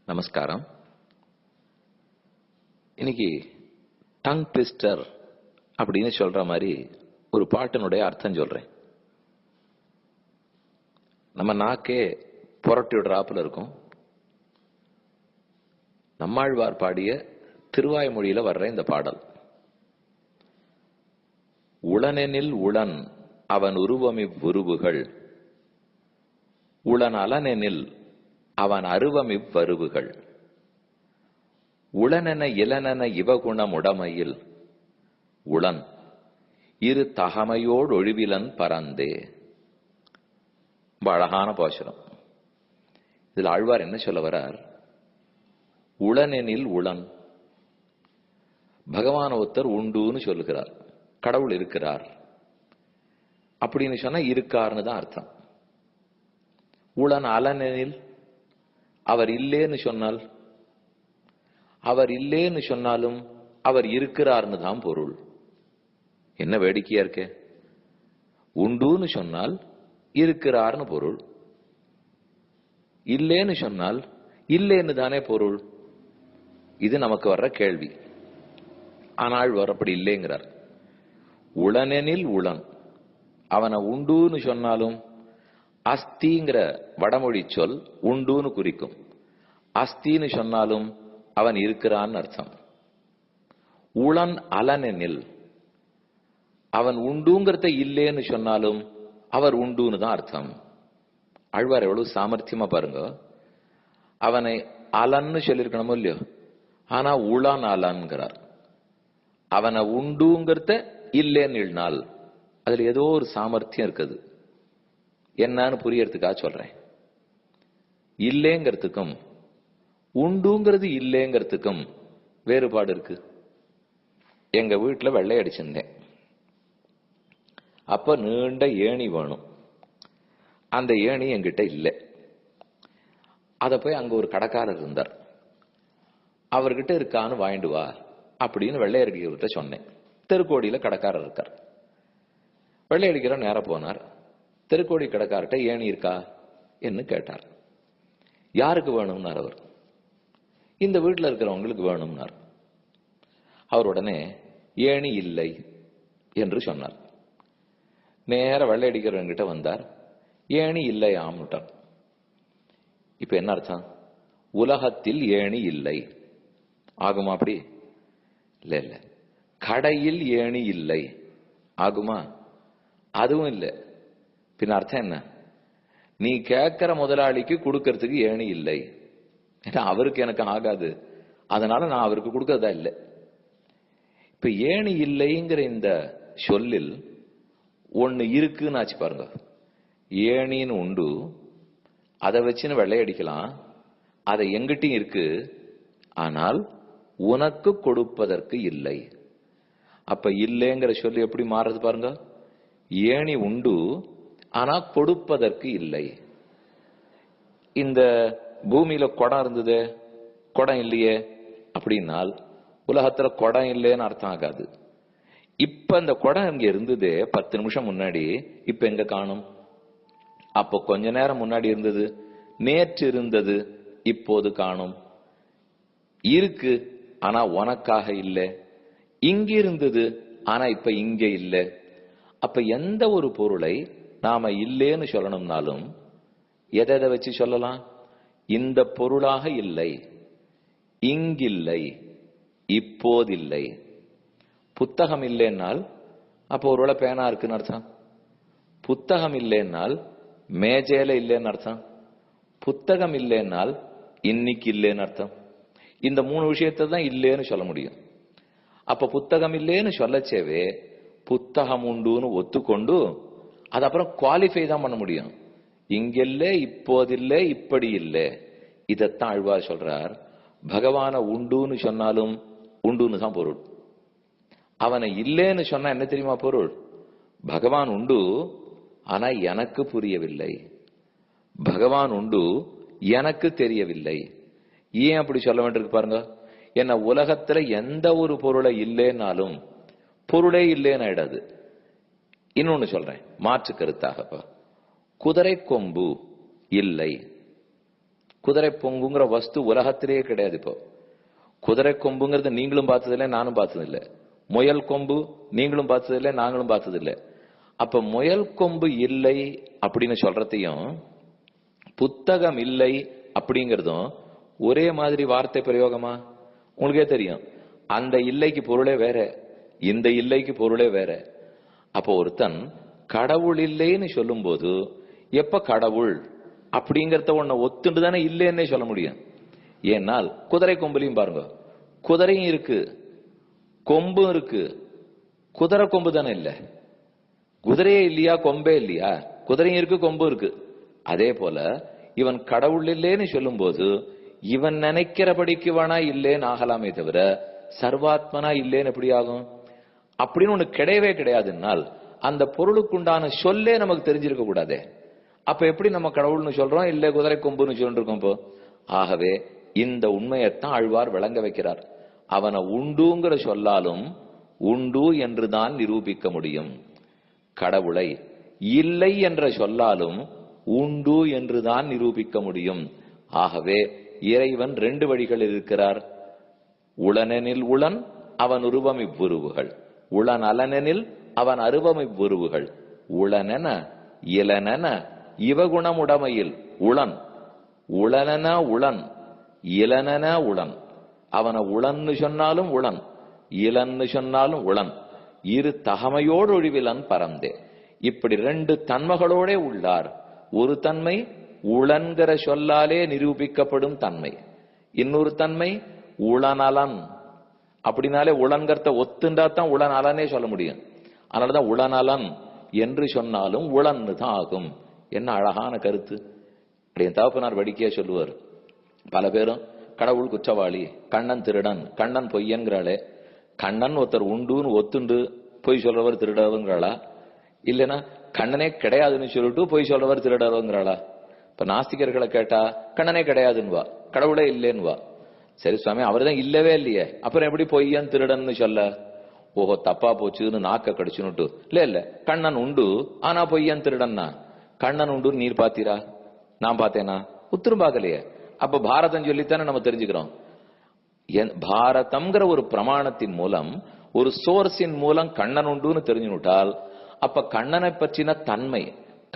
நமஸ்காரம். இன்னைக்கு tongue twister அப்படின்னு சொல்ற மாதிரி ஒரு பாட்டினுடைய அர்த்தம் சொல்றேன். நம்ம நாக்கே புரட்டி விடுறாப்புல இருக்கும். நம்மாழ்வார் பாடிய திருவாய்மொழியில வர்ற இந்த பாடல், உளனெனில் உளன் அவன் உருவமிவ் உருவுகள், உளன் அலனெனில் அவன் அருவமிவ் வருவுகள், உளனென இளனென இவகுணம் உடமையில் உளன் இரு தகமையோடு ஒழிவிலன் பரந்தே. ரொம்ப அழகான பாசுரம். இதில் ஆழ்வார் என்ன சொல்ல வரார்? உளனெனில் உளன், பகவான் ஒருத்தர் உண்டுன்னு சொல்லுகிறார், கடவுள் இருக்கிறார் அப்படின்னு சொன்னா இருக்காருன்னு தான் அர்த்தம். உளன் அலனெனில் அவர் இல்லேன்னு சொன்னால், அவர் இல்லேன்னு சொன்னாலும் அவர் இருக்கிறார்னு தான் பொருள். என்ன வேடிக்கையா இருக்கே! உண்டுன்னு சொன்னால் இருக்கிறார்னு பொருள், இல்லேன்னு சொன்னால் இல்லேன்னு தானே பொருள். இது நமக்கு வர்ற கேள்வி. ஆனால் வரப்படி இல்லைங்கிறார். உளனெனில் உளன், அவனை உண்டுன்னு சொன்னாலும் அஸ்திங்கிற வடமொழி சொல் உண்டுன்னு குறிக்கும். அஸ்தின்னு சொன்னாலும் அவன் இருக்கிறான்னு அர்த்தம். உளன் அலனெனில், அவன் உண்டுங்கிறத இல்லேன்னு சொன்னாலும் அவர் உண்டுன்னு தான் அர்த்தம். ஆழ்வார் எவ்வளவு சாமர்த்தியமா பாருங்க. அவனை அலன்னு சொல்லியிருக்கணுமோ இல்லையோ, ஆனா உளன் அலன்கிறார். அவனை உண்டுங்கிறத இல்லேன்னு இழ்நாள் அதுல ஏதோ ஒரு சாமர்த்தியம் இருக்குது. என்னன்னு புரியறதுக்காக சொல்றேன். இல்லேங்கிறதுக்கும் உண்டுங்கிறது இல்லேங்கிறதுக்கும் வேறுபாடு இருக்கு. எங்க வீட்டுல வெள்ளை அடிச்சிருந்தேன். அப்ப நீண்ட ஏணி வேணும். அந்த ஏணி என்கிட்ட இல்லை. அத போய் அங்க ஒரு கடைக்காரர் இருந்தார். அவர்கிட்ட இருக்கான்னு வாங்கிட்டு வா அப்படின்னு வெள்ளை அடிக்கிறவர்கிட்ட சொன்னேன். தெருக்கோடியில கடைக்காரர் இருக்கார். வெள்ளை அடிக்கிற நேரம் போனார். தெருக்கோடி கடைக்காரர்கிட்ட ஏணி இருக்கா என்று கேட்டார். யாருக்கு வேணும்னார் அவர். இந்த வீட்டில் இருக்கிறவங்களுக்கு வேணும்னார். அவர் உடனே ஏணி இல்லை என்று சொன்னார். நேர வெள்ளை அடிக்கிறவங்கிட்ட வந்தார். ஏணி இல்லை ஆம்னுட்டார். இப்ப என்ன அர்த்தம்? உலகத்தில் ஏணி இல்லை ஆகுமா? அப்படி இல்ல இல்ல. கடையில் ஏணி இல்லை ஆகுமா? அதுவும் இல்லை. பின்ன அர்த்தம் என்ன? நீ கேட்கிற முதலாளிக்கு கொடுக்கறதுக்கு ஏணி இல்லை. ஏன்னா அவருக்கு எனக்கு ஆகாது, அதனால நான் அவருக்கு கொடுக்கறதா இல்லை. இப்ப ஏணி இல்லைங்கிற இந்த சொல்லில் ஒண்ணு இருக்குன்னு ஆச்சு பாருங்க. ஏணின்னு உண்டு, அதை வச்சுன்னு வெள்ளையடிக்கலாம். அதை எங்கிட்டையும் இருக்கு, ஆனால் உனக்கு கொடுப்பதற்கு இல்லை. அப்ப இல்லைங்கிற சொல்லி எப்படி மாறுறது பாருங்க. ஏணி உண்டு, ஆனா கொடுப்பதற்கு இல்லை. இந்த பூமியில குடம் இருந்தது, குடம் இல்லையே அப்படின்னால் உலகத்துல குடம் இல்லைன்னு அர்த்தம் ஆகாது. இப்ப இந்த குடம் இங்க இருந்தது 10 நிமிஷம் முன்னாடி, இப்ப எங்க காணும்? அப்போ கொஞ்ச நேரம் முன்னாடி இருந்தது, நேற்று இருந்தது, இப்போது காணும். இருக்கு, ஆனா உனக்காக இல்லை. இங்க இருந்தது, ஆனா இப்ப இங்க இல்லை. அப்ப எந்த ஒரு பொருளை நாம இல்லேன்னு சொல்லணும்னாலும் எதை வச்சு சொல்லலாம்? இந்த பொருளாக இல்லை, இங்கில்லை, இப்போதில்லை. புத்தகம் இல்லைன்னால் அப்போ ஒருவேளை பேனா இருக்குன்னு அர்த்தம். புத்தகம் இல்லைன்னால் மேஜையில இல்லைன்னு அர்த்தம். புத்தகம் இல்லைன்னால் இன்னைக்கு இல்லைன்னு அர்த்தம். இந்த 3 விஷயத்தை தான் இல்லைன்னு சொல்ல முடியும். அப்ப புத்தகம் இல்லைன்னு சொல்லச்சேவே புத்தகம் உண்டுன்னு ஒத்துக்கொண்டு அது அப்புறம் குவாலிஃபை தான் பண்ண முடியும். இங்கில்லை, இப்போதில்லை, இப்படி இல்லை. இதத்தான் ஆழ்வார் சொல்றார். பகவான உண்டுன்னு சொன்னாலும் உண்டுன்னு தான் பொருள். அவனை இல்லைன்னு சொன்னா என்ன தெரியுமா பொருள்? பகவான் உண்டு, ஆனா எனக்கு புரியவில்லை. பகவான் உண்டு, எனக்கு தெரியவில்லை. ஏன் அப்படி சொல்ல வேண்டியிருக்கு பாருங்க. என்ன, உலகத்துல எந்த ஒரு பொருளை இல்லைன்னாலும் பொருளே இல்லைன்னு ஆயிடாது. இன்னொன்னு சொல்றேன் மாற்று கருத்தாகப்பா. குதிரை கொம்பு இல்லை, குதிரை பொங்குங்கிற வஸ்து உலகத்திலேயே கிடையாது. இப்போ குதிரை கொம்புங்கிறது நீங்களும் பார்த்ததில்லை, நானும் பார்த்ததில்லை. முயல் கொம்பு நீங்களும் பார்த்ததில்லை, நாங்களும் பார்த்ததில்லை. அப்ப முயல் கொம்பு இல்லை அப்படின்னு சொல்றதையும் புத்தகம் இல்லை அப்படிங்கிறதும் ஒரே மாதிரி வார்த்தை பிரயோகமா? உங்களுக்கே தெரியும், அந்த இல்லைக்கு பொருளே வேற, இந்த இல்லைக்கு பொருளே வேற. அப்போ ஒருத்தன் கடவுள் இல்லைன்னு சொல்லும் போது எப்ப கடவுள் அப்படிங்கறத ஒன்ன ஒத்துண்டு தானே இல்லைன்னே சொல்ல முடியும். ஏன்னால் குதிரை கொம்புலையும் பாருங்க, குதிரையும் இருக்கு, கொம்பும் இருக்கு. குதிரை கொம்பு தானே இல்ல, குதிரையே இல்லையா, கொம்பே இல்லையா? குதிரையும் இருக்கு, கொம்பும் இருக்கு. அதே போல இவன் கடவுள் இல்லைன்னு சொல்லும் போது இவன் நினைக்கிறபடிக்கு வேணா இல்லேன்னு ஆகலாமே தவிர சர்வாத்மனா இல்லேன்னு எப்படி ஆகும்? அப்படின்னு ஒண்ணு கிடையவே கிடையாதுன்னால் அந்த பொருளுக்குண்டான சொல்லே நமக்கு தெரிஞ்சிருக்க கூடாதே. அப்ப எப்படி நம்ம கடவுள்னு சொல்றோம், இல்ல குதிரை கொம்புன்னு சொல்லிட்டு இருக்கோம்? இப்போ ஆகவே இந்த உண்மையத்தான் ஆழ்வார் விளங்க வைக்கிறார். அவனை உண்டுங்கிற சொல்லாலும் உண்டு என்றுதான் நிரூபிக்க முடியும். கடவுளை இல்லை என்ற சொல்லாலும் உண்டு என்றுதான் நிரூபிக்க முடியும். ஆகவே இறைவன் ரெண்டு வழிகளில் இருக்கிறார். உளனெனில் உளன் அவன் உருவம் இவ்வுருவுகள், உளன் அலனெனில் அவன் அருவம் இவ்வுருவுகள். உளனென இளனென இவகுணமுடைமையில் உளன், உளனென உளன், இளனென உளன். அவனை உளன்னு சொன்னாலும் உளன், இளன்னு சொன்னாலும் உளன். இரு தகமையோடு ஒழிவிலன் பரந்தே. இப்படி ரெண்டு தன்மைகளோட உள்ளார். ஒரு தன்மை உளன்கிற சொல்லாலே நிரூபிக்கப்படும் தன்மை, இன்னொரு தன்மை உளநலன். அப்படின்னாலே உளன்கிறத ஒத்துண்டா தான் உளநலனே சொல்ல முடியும். அதனாலதான் உளநலன் என்று சொன்னாலும் உளன்னு தான் ஆகும். என்ன அழகான கருத்து! என் தகப்பனார் வடிக்கையா சொல்லுவார். பல பேரும் கடவுள் குற்றவாளி, கண்ணன் திருடன், கண்ணன் பொய்யன்கிறாளே. கண்ணன் ஒருத்தர் உண்டுன்னு ஒத்துண்டு பொய் சொல்றவர் திருடவங்கிறாளா? இல்லைன்னா கண்ணனே கிடையாதுன்னு சொல்லிட்டு பொய் சொல்றவர் திருடவங்கிறாளா? இப்ப நாஸ்திகர்களை கேட்டா கண்ணனே கிடையாதுன்னுவா, கடவுளே இல்லேன்னுவா. சரி சுவாமி, அவர் தான் இல்லவே இல்லையே, அப்புறம் எப்படி பொய்யன் திருடன்னு சொல்ல? ஓஹோ, தப்பா போச்சுன்னு நாக்க கடிச்சுன்னுட்டு இல்ல இல்ல கண்ணன் உண்டு ஆனா பொய்யன் திருடன்னா. கண்ணன் உண்டு நீர் பாத்தீரா? நான் பார்த்தேனா? உத்தரும் பார்க்கலையே. அப்ப பாரதம் சொல்லித்தானே நம்ம தெரிஞ்சுக்கிறோம். பாரதம்ங்கிற ஒரு பிரமாணத்தின் மூலம், ஒரு சோர்ஸின் மூலம் கண்ணன் உண்டுன்னு தெரிஞ்சுட்டால் அப்ப கண்ணனை பற்றின தன்மை,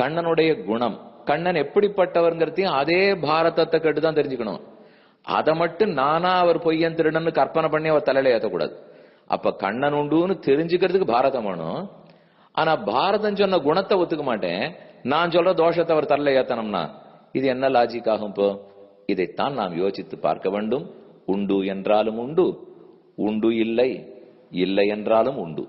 கண்ணனுடைய குணம், கண்ணன் எப்படிப்பட்டவர்ங்கிறதையும் அதே பாரதத்தை கேட்டுதான் தெரிஞ்சுக்கணும். அதை மட்டும் நானா அவர் பொய்யன் திருடன்னு கற்பனை பண்ணி அவர் தலையில ஏற்றக்கூடாது. அப்ப கண்ணன் உண்டுன்னு தெரிஞ்சுக்கிறதுக்கு பாரதம் வேணும். ஆனா பாரதம் சொன்ன குணத்தை ஒத்துக்க மாட்டேன், நான் சொல்ற தோஷத்தை அவர் தலையில ஏத்தனம்னா இது என்ன லாஜிக் ஆகும்? இப்போ இதைத்தான் நாம் யோசித்து பார்க்க வேண்டும். உண்டு என்றாலும் உண்டு, உண்டு இல்லை, இல்லை என்றாலும் உண்டு.